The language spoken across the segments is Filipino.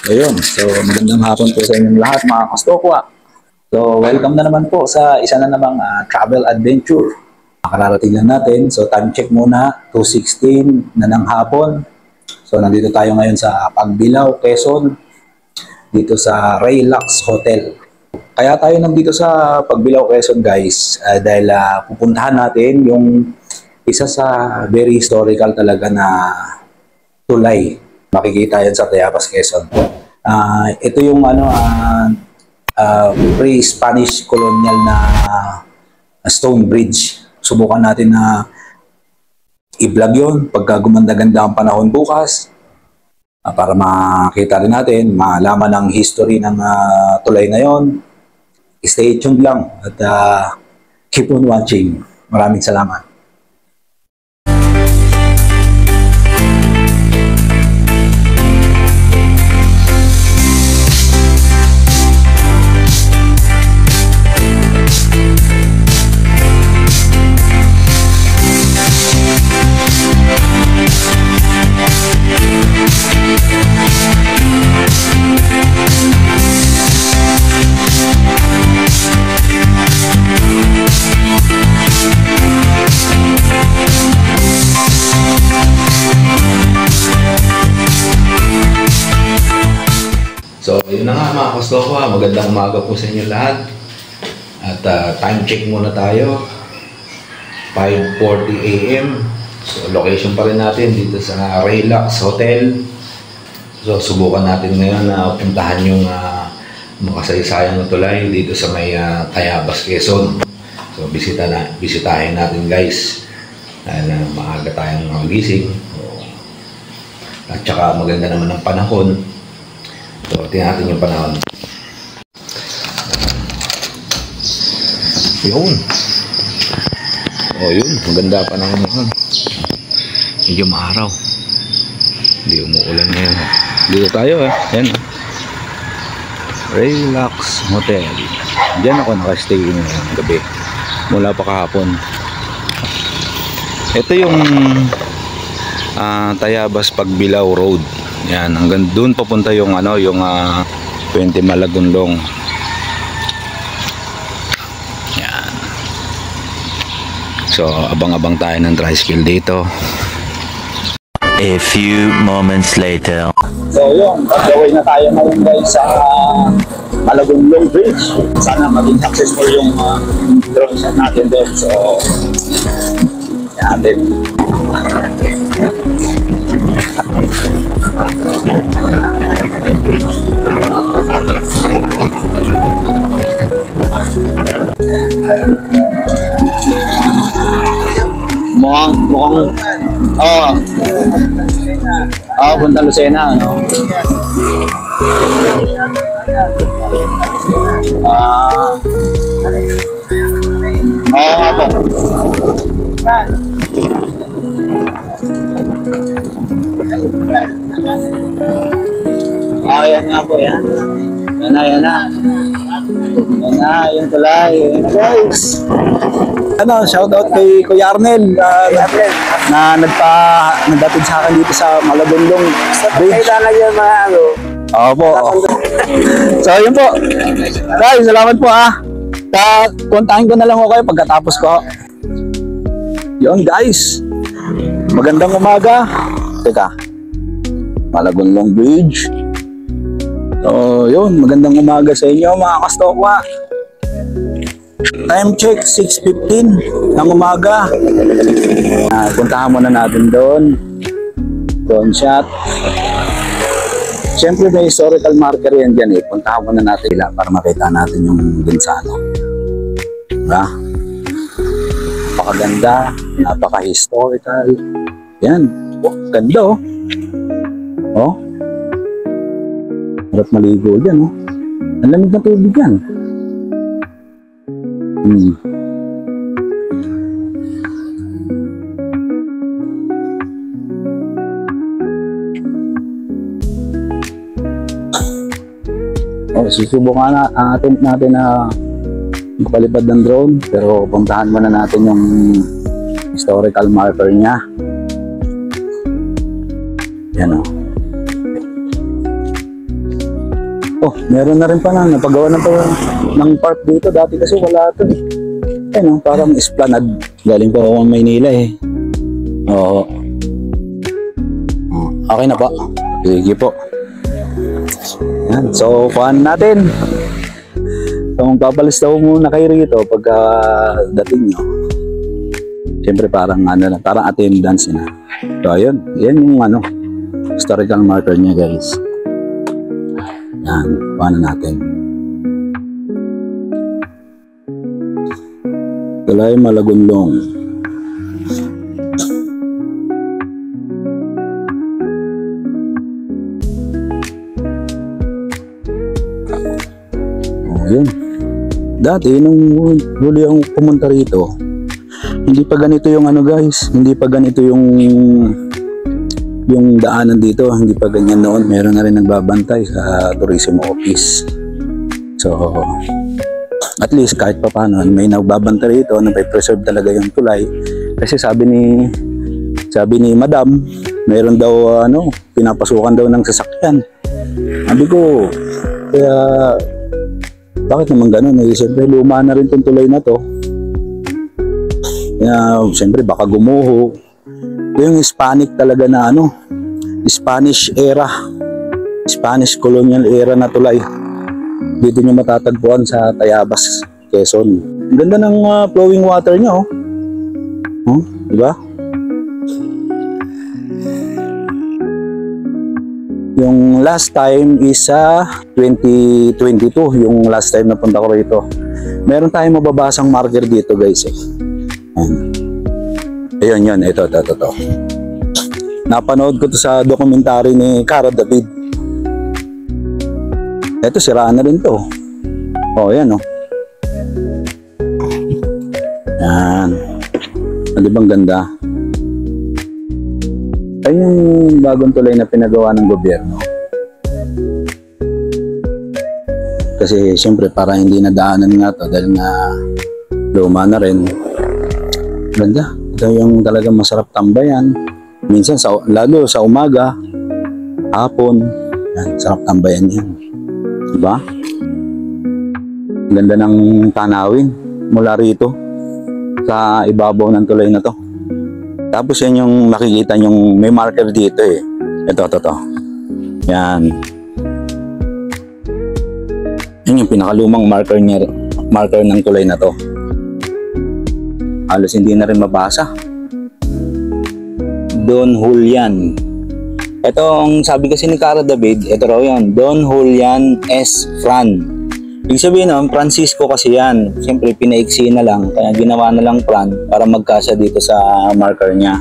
Ayun, so magandang hapon po sa inyong lahat mga kastokwa. So welcome na naman po sa isa na namang travel adventure. Makararating lang natin, so time check muna, 2:16 na ng hapon. So nandito tayo ngayon sa Pagbilao, Quezon, dito sa Relax Hotel. Kaya tayo nandito sa Pagbilao, Quezon guys, dahil pupuntahan natin yung isa sa very historical talaga na tulay. Makikita yan sa Tayabas, Quezon. Ito yung pre-Spanish colonial na stone bridge. Subukan natin na i-vlog yun pagka gumanda-ganda ang panahon bukas para makita rin natin, malaman ang history ng tulay na yon. Stay tuned lang at keep on watching. Maraming salamat. So, yun na nga mga kastokwa, magandang umaga po sa inyo lahat. At time check muna tayo, 5:40 AM. So, location pa rin natin dito sa Relax Hotel. So, subukan natin ngayon na puntahan yung makasaysayang na tulay dito sa may Tayabas, Quezon. So, bisitahin natin guys. Dahil maaga tayong magising. At saka maganda naman ang panahon. So, tingnan natin yung panahon. Yun. Yun. Maganda panahon ngayon. Medyo maaraw. Hindi umuulan ngayon. Dito tayo Yan. Relax Hotel. Diyan ako nakastay ngayong gabi. Mula pa kahapon. Ito yung Tayabas Pagbilao Road. Yan, hanggang doon papunta yung 20 Malagunlong. Yan. So, abang-abang tayo ng tricycle dito. A few moments later. So, yun, pag-away na tayo ngayon guys sa Malagunlong Bridge. Sana maging successful yung drone shot natin doon. So, yan din. Mukhang punta Lucena, ano? Nga po. Yan nga po, yan. Yan na. Yung tulay. Guys! Shoutout kay Kuya Arnel na nagdatid sa akin dito sa Malagunlong Bridge. Opo. So, yun po. Guys, salamat po kontakin ko na lang ako kayo pagkatapos ko. Yun guys. Magandang umaga. Teka. Malagunlong Bridge. So, yun. Magandang umaga sa inyo mga kastokwa. Time check, 6:15 ng umaga. Puntahan muna natin doon. Drone shot. Siyempre may historical marker yan dyan Puntahan muna natin para makita natin yung dun sa Diba? Napakaganda, napaka-historical. Yan. Ganda Harap maligo dyan Ang lamig na tubig yan. Susubukan natin na magpalipad ng drone, pero puntahan muna natin yung historical marker niya. Yan Oh, meron na rin pala. Napagawa na pa ng park dito. Dati kasi wala ito eh. Ayun, parang esplanade. Galing pa ako ng Maynila eh. Oo. Okay na po. Sige po. Yan. So, kuhaan natin. So, magpapalis daw muna kayo rito pagka dating nyo. Siyempre parang parang attendance na. So, ayun. Yan yung historical marker niya, guys. Yan. Kuhaan natin. Tulay Malagunlong. Ayun. Dati nung huli akong pumunta rito, hindi pa ganito yung guys, hindi pa ganito yung daanan dito, hindi pa ganyan noon. Meron na rin nagbabantay sa tourism office. So, at least kahit pa paano may nagbabantay rito, may preserve talaga yung tulay. Kasi sabi ni Madam, meron daw pinapasukan daw ng sasakyan. Sabi ko, kaya bakit naman ganun? Siyempre luma na rin itong tulay na to. Kaya siyempre baka gumuho. Yung Hispanic talaga na Spanish era, Spanish colonial era na tulay. Dito nyo matatagpuan sa Tayabas, Quezon. Ang ganda ng flowing water niya, oh. Diba? Yung last time is 2022, yung last time na punta ko rito. Meron tayong mababasang marker dito, guys. Ayun, ito. Napanood ko to sa dokumentary ni Cara David. Ito, siraan na rin to. Oh, yan, oh. Yan. Di bang ganda? Ayun yung bagong tulay na pinagawa ng gobyerno. Kasi siyempre para hindi nadaanan nga to dahil na luma na rin. Ganda. Ito yung talagang masarap tambayan. Minsan lalo sa umaga, hapon, yan, sarap tambayan yan. Diba? Ganda ng tanawin mula rito sa ibabaw ng tulay na to. Tapos yan yung makikita yung may marker dito eh. Ito. Yan. Yan yung pinakalumang marker ng tulay na to. Halos hindi na rin mabasa. Don Julian. Ito ang sabi kasi ni Cara David, ito raw yan, Don Julian S. Fran. Ibig sabihin Francisco kasi yan. Siyempre pinaiksi na lang, kaya ginawa na lang Fran para magkasya dito sa marker niya.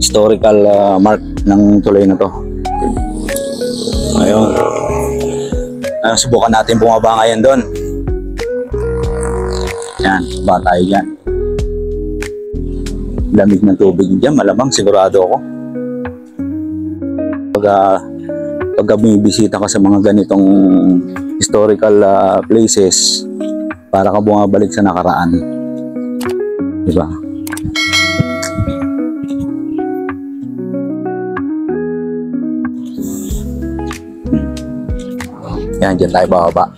Historical mark ng tulay na to. Ayun. Subukan natin bumaba ngayon doon. Yan, baba tayo dyan. Lamig ng tubig dyan, malamang sigurado ako. Pag bumibisita ka sa mga ganitong historical places, para ka bumabalik sa nakaraan. Diba? Yan, dyan tayo bababa.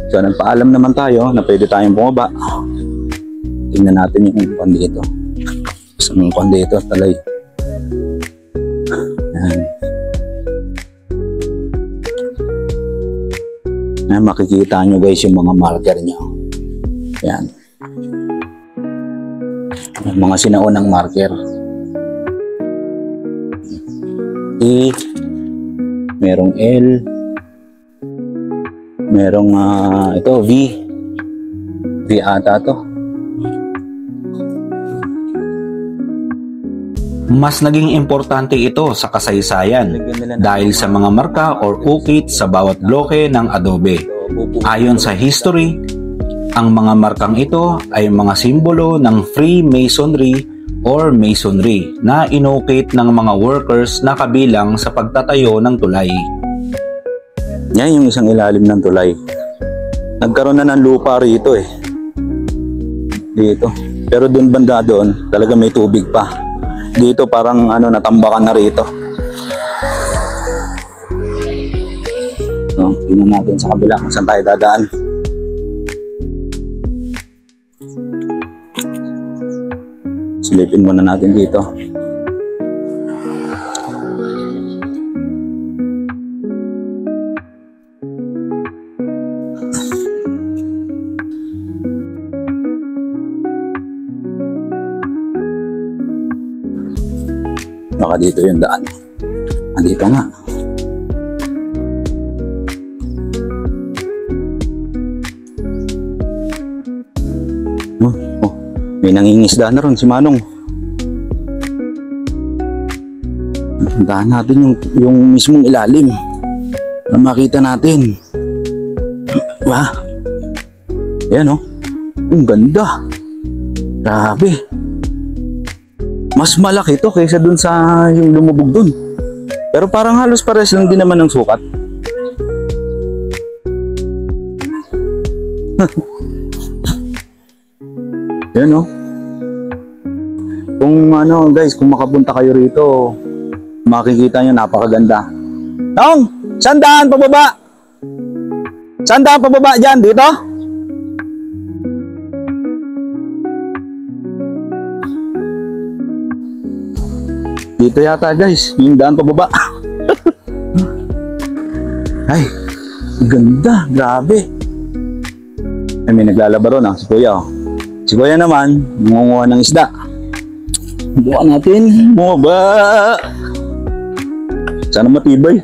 So, nagpaalam naman tayo na pwede tayong bumaba. Tingnan natin yung kwan dito. So, yung kwan dito, talay. Yan. Yan, makikita nyo guys yung mga marker nyo. Yan. Yung mga sinaunang marker. E, merong L, merong ito V ata to. Mas naging importante ito sa kasaysayan dahil sa mga marka or ukit sa bawat bloke ng adobe. Ayon sa history, ang mga markang ito ay mga simbolo ng Freemasonry or masonry na inukit ng mga workers na kabilang sa pagtatayo ng tulay. Yan yung isang ilalim ng tulay. Nagkaroon na ng lupa rito eh. Dito. Pero doon banda doon, talaga may tubig pa. Dito parang natambakan na rito. So, tingnan natin sa kabila kung saan tayo dadaan. Silipin muna natin dito. Baka dito yung daan. Andito nga. Oh, may nangingisda na ron si Manong. Tandaan natin yung mismong ilalim na makita natin. Wah. Ayan oh. Ang ganda. Grabe. Mas malaki ito kaysa dun sa yung lumubog dun. Pero parang halos pares lang din naman ng sukat. Yan o. Kung guys, kung makapunta kayo rito, makikita nyo napakaganda. Tong! Sandaan pababa! Sandaan pababa dyan, dito? Dito yata guys, yung daan pababa. Ay, ganda, grabe. Ay, may naglalaba ron si Kuya. Si Kuya naman, nangunguha ng isda. Buka natin, bumaba. Sana matibay.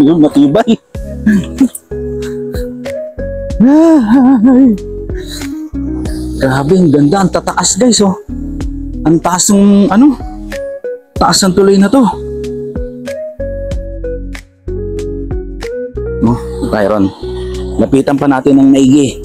Yun, matibay. Ay. Grabe, ang ganda, ang tataas guys oh. Ang taas ng taas ng tulay na to. Oh, Tyron. Lapitan pa natin ng maigi.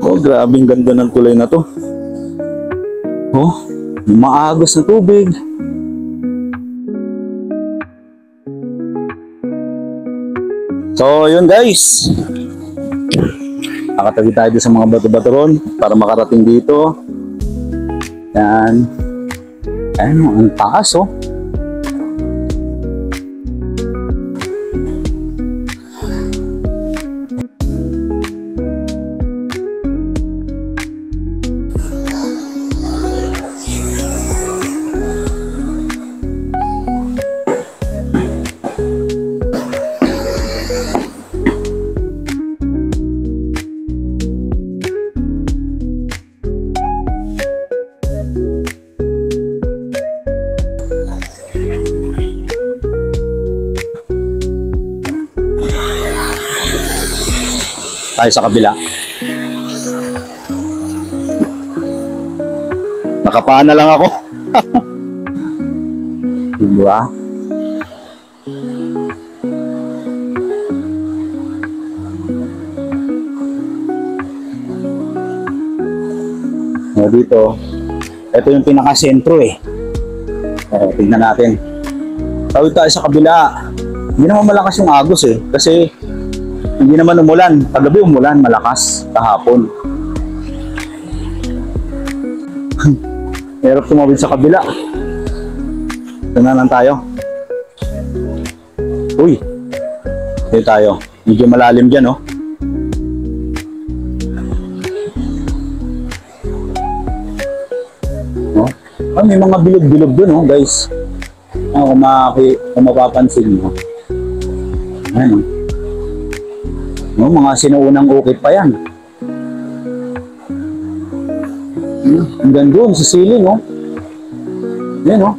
Oh, grabe ang ganda ng tulay na to. Oh, maagos na tubig. So, yun guys. Nakatagi tayo sa mga bato-bato ron para makarating dito. Yan. Ayan, ang taas oh. Tayo sa kabila. Nakapaan na lang ako. Diba? Dito, ito yung pinaka-sentro eh. Tignan natin. Tawid tayo sa kabila. Hindi naman malakas yung agos eh. Kasi hindi naman umulan. Paggabi umulan, malakas kahapon. Hirap tumawid sa kabila. Ito na lang tayo. Uy. Dito tayo. Medyo malalim dyan, oh. No? Oh, may mga bilog-bilog dun, oh, guys. Oh, kung mapapansin mo. Ayan, oh. No, mga sinuunang ukit pa yan. Hanggang doon sa ceiling, oh. Yan, oh.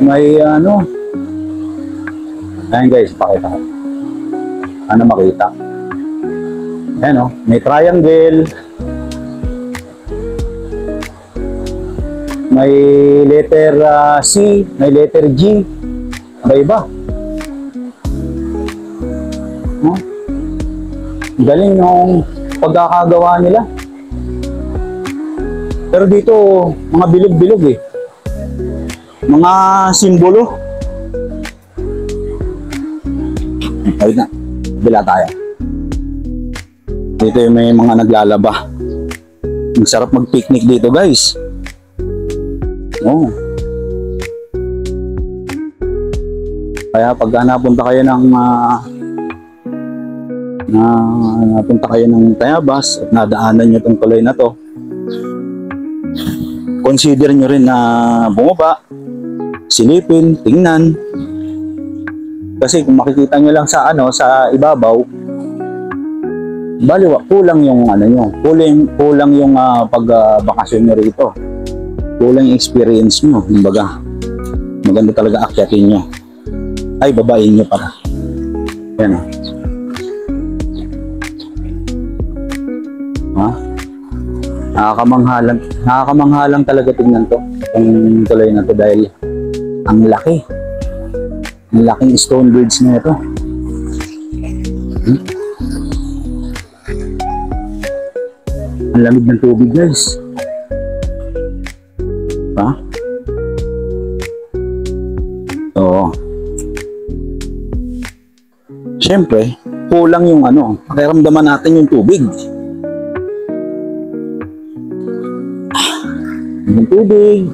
May ayan guys, pakita ko. Ano makita? Ayan, oh. May triangle. May letter C, may letter G. Iba-iba. Galing nung pagkakagawa nila. Pero dito, mga bilog-bilog eh. Mga simbolo. Ayun na, bila tayo. Dito yung may mga naglalaba. Ang sarap mag-picnic dito, guys. Oh. Kaya pag napunta kayo ng napunta kayo ng Tayabas at nadaanan nyo itong tuloy na to, consider nyo rin na bumaba, silipin, tingnan. Kasi kung makikita nyo lang sa sa ibabaw, baliwa, kulang yung nyo, kulang yung pagbakasyon nyo rito. Kulang yung experience nyo, kumbaga. Maganda talaga akyatin nyo. Ay, babayin nyo para. Yan. Ha? Nakakamanghalang talaga tingnan to. Itong tuloy na to dahil ang laki. Ang laking stone bridge na ito. Ang lamig ng tubig, guys. Ha? Oo. Siyempre, kulang yung pakiramdaman natin yung tubig. Yung tubig.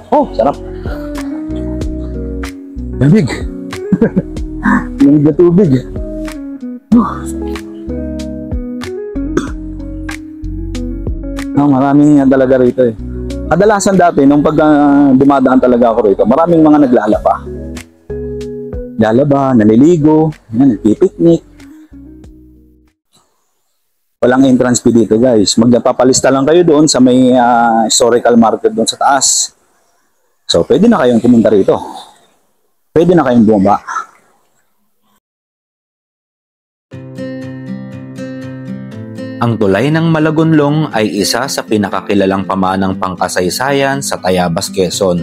Oh, sarap. Lamig. Lamig na tubig. Marami nga talaga rito eh. Kadalasan dati, nung pag dumadaan talaga ako rito, maraming mga naglalaba. Lalaba, naliligo, nagpipiknik. Walang entrance fee dito, guys. Magpapalista lang kayo doon sa may historical market doon sa taas. So, pwede na kayong pumunta rito. Pwede na kayong bumaba. Ang tulay ng Malagonlong ay isa sa pinakakilalang pamanang pangkasaysayan sa Tayabas, Quezon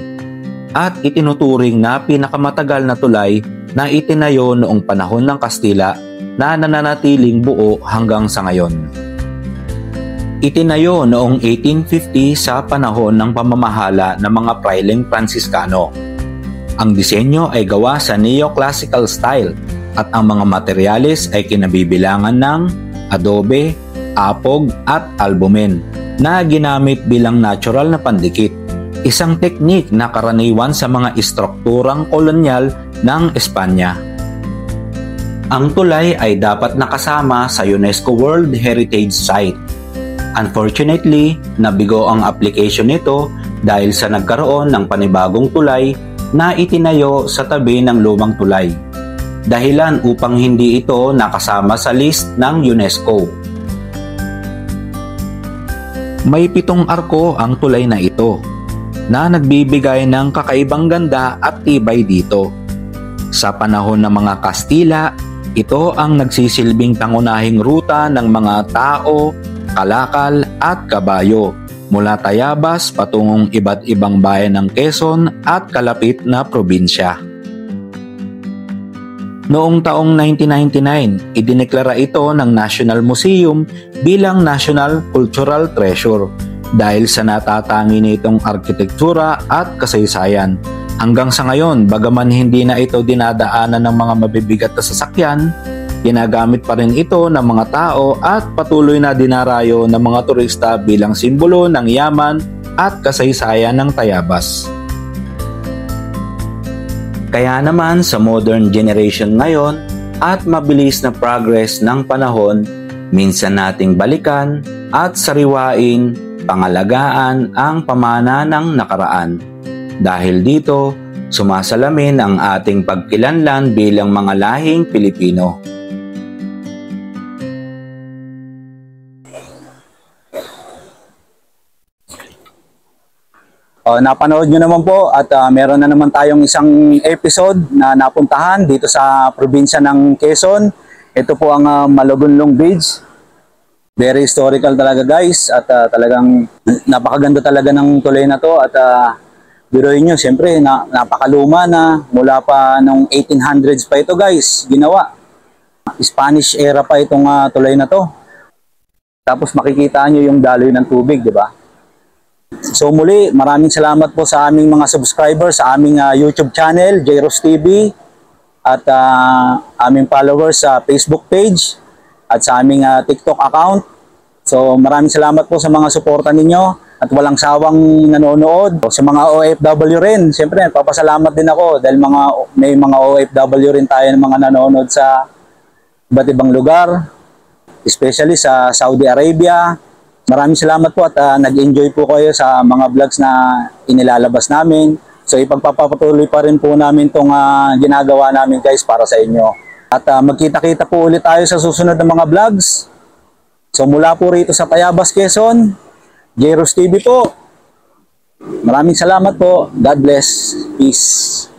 at itinuturing na pinakamatagal na tulay na itinayo noong panahon ng Kastila na nananatiling buo hanggang sa ngayon. Itinayo noong 1850 sa panahon ng pamamahala ng mga Praileng Franciscano. Ang disenyo ay gawa sa neoclassical style at ang mga materyales ay kinabibilangan ng adobe, apog at albumen na ginamit bilang natural na pandikit, isang teknik na karaniwan sa mga istrukturang kolonyal ng Espanya. Ang tulay ay dapat nakasama sa UNESCO World Heritage Site. Unfortunately, nabigo ang application nito dahil sa nagkaroon ng panibagong tulay na itinayo sa tabi ng lumang tulay, dahilan upang hindi ito nakasama sa list ng UNESCO. May 7 arko ang tulay na ito na nagbibigay ng kakaibang ganda at tibay dito. Sa panahon ng mga Kastila, ito ang nagsisilbing pangunahing ruta ng mga tao, kalakal at kabayo mula Tayabas patungong iba't ibang bayan ng Quezon at kalapit na probinsya. Noong taong 1999, idineklara ito ng National Museum bilang National Cultural Treasure dahil sa natatangi nitong arkitektura at kasaysayan. Hanggang sa ngayon, bagaman hindi na ito dinadaanan ng mga mabibigat na sasakyan, ginagamit pa rin ito ng mga tao at patuloy na dinarayo ng mga turista bilang simbolo ng yaman at kasaysayan ng Tayabas. Kaya naman sa modern generation ngayon at mabilis na progress ng panahon, minsan nating balikan at sariwain, pangalagaan ang pamana ng nakaraan. Dahil dito, sumasalamin ang ating pagkilanlan bilang mga lahing Pilipino. Napanood nyo naman po at meron na naman tayong isang episode na napuntahan dito sa probinsya ng Quezon. Ito po ang Malagonlong Bridge. Very historical talaga guys at talagang napakaganda talaga ng tulay na to at biruin nyo, siyempre napakaluma na mula pa nung 1800s pa ito guys, ginawa. Spanish era pa itong tulay na to. Tapos makikita nyo yung daloy ng tubig, di ba? So muli, maraming salamat po sa aming mga subscribers sa aming YouTube channel, Jairos TV, at aming followers sa Facebook page at sa aming TikTok account. So maraming salamat po sa mga suporta ninyo at walang sawang nanonood. Sa mga OFW rin, siyempre papasalamat din ako dahil may mga OFW rin tayo ng mga nanonood sa iba't ibang lugar, especially sa Saudi Arabia. Maraming salamat po at nag-enjoy po kayo sa mga vlogs na inilalabas namin. So ipagpapatuloy pa rin po namin itong ginagawa namin guys para sa inyo. At magkita-kita po ulit tayo sa susunod na mga vlogs. So mula po rito sa Tayabas, Quezon, Jairos TV po. Maraming salamat po. God bless. Peace.